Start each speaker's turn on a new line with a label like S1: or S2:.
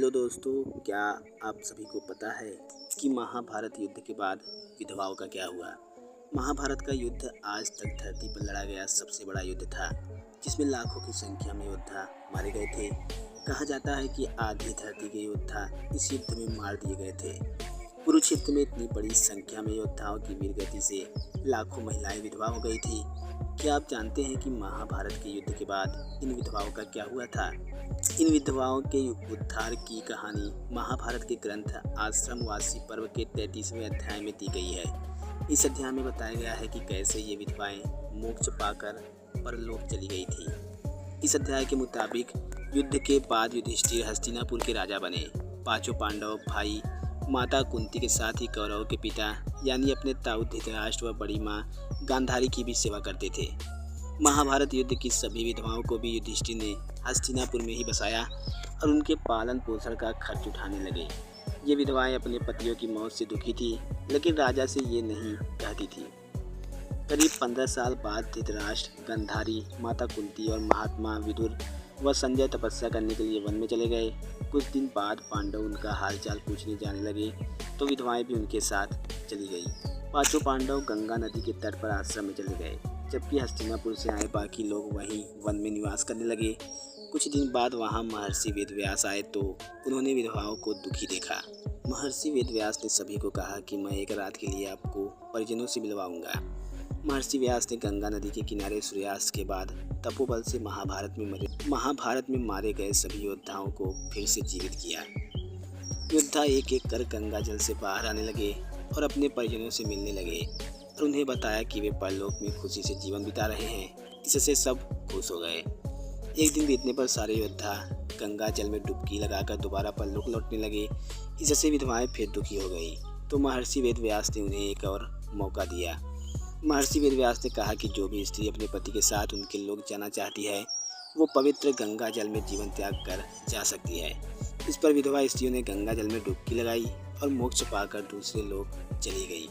S1: Hello दोस्तों, क्या आप सभी को पता है कि महाभारत युद्ध के बाद विधवाओं का क्या हुआ। महाभारत का युद्ध आज तक धरती पर लड़ा गया सबसे बड़ा युद्ध था, जिसमें लाखों की संख्या में योद्धा मारे गए थे। कहा जाता है कि आधी धरती के योद्धा इस युद्ध में मार दिए गए थे। कुरुक्षेत्र में इतनी बड़ी संख्या में योद्धाओं की वीरगति से लाखों महिलाएं विधवा हो गई थी। क्या आप जानते हैं कि महाभारत के युद्ध के बाद इन विधवाओं का क्या हुआ था? इन विधवाओं के उद्धार की कहानी महाभारत के ग्रंथ आश्रमवासी पर्व के 33वें अध्याय में दी गई है। इस अध्याय में बताया गया है कि कैसे ये विधवाएं मोक्ष पाकर परलोक चली गई थी। इस अध्याय के मुताबिक युद्ध के बाद युधिष्ठिर हस्तिनापुर के राजा बने। पांचों पांडव भाई माता कुंती के साथ ही कौरवों के पिता यानी अपने ताऊ धृतराष्ट्र व बड़ी माँ गांधारी की भी सेवा करते थे। महाभारत युद्ध की सभी विधवाओं को भी युधिष्ठिर ने हस्तिनापुर में ही बसाया और उनके पालन पोषण का खर्च उठाने लगे। ये विधवाएं अपने पतियों की मौत से दुखी थी, लेकिन राजा से ये नहीं कहती थी। करीब 15 साल बाद धृतराष्ट्र, गांधारी, माता कुंती और महात्मा विदुर व संजय तपस्या करने के लिए वन में चले गए। कुछ दिन बाद पांडव उनका हालचाल पूछने जाने लगे तो विधवाएं भी उनके साथ चली गई। पांचों पांडव गंगा नदी के तट पर आश्रम में चले गए, जबकि हस्तिनापुर से आए बाकी लोग वहीं वन में निवास करने लगे। कुछ दिन बाद वहां महर्षि वेदव्यास आए तो उन्होंने विधवाओं को दुखी देखा। महर्षि वेदव्यास ने सभी को कहा कि मैं एक रात के लिए आपको परिजनों से मिलवाऊंगा। महर्षि व्यास ने गंगा नदी के किनारे सूर्यास्त के बाद तपोबल से महाभारत में मारे गए सभी योद्धाओं को फिर से जीवित किया। योद्धा एक एक कर गंगा जल से बाहर आने लगे और अपने परिजनों से मिलने लगे और उन्हें बताया कि वे परलोक में खुशी से जीवन बिता रहे हैं। इससे सब खुश हो गए। एक दिन बीतने पर सारे योद्धा गंगा जल में डुबकी लगाकर दोबारा परलोक लौटने लगे। इससे विधवाएं फिर दुखी हो गई तो महर्षि वेदव्यास ने उन्हें एक और मौका दिया। महर्षि वेदव्यास ने कहा कि जो भी स्त्री अपने पति के साथ उनके लोक जाना चाहती है वो पवित्र गंगा जल में जीवन त्याग कर जा सकती है। इस पर विधवा स्त्रियों ने गंगा जल में डुबकी लगाई और मोक्ष पाकर दूसरे लोक चली गई।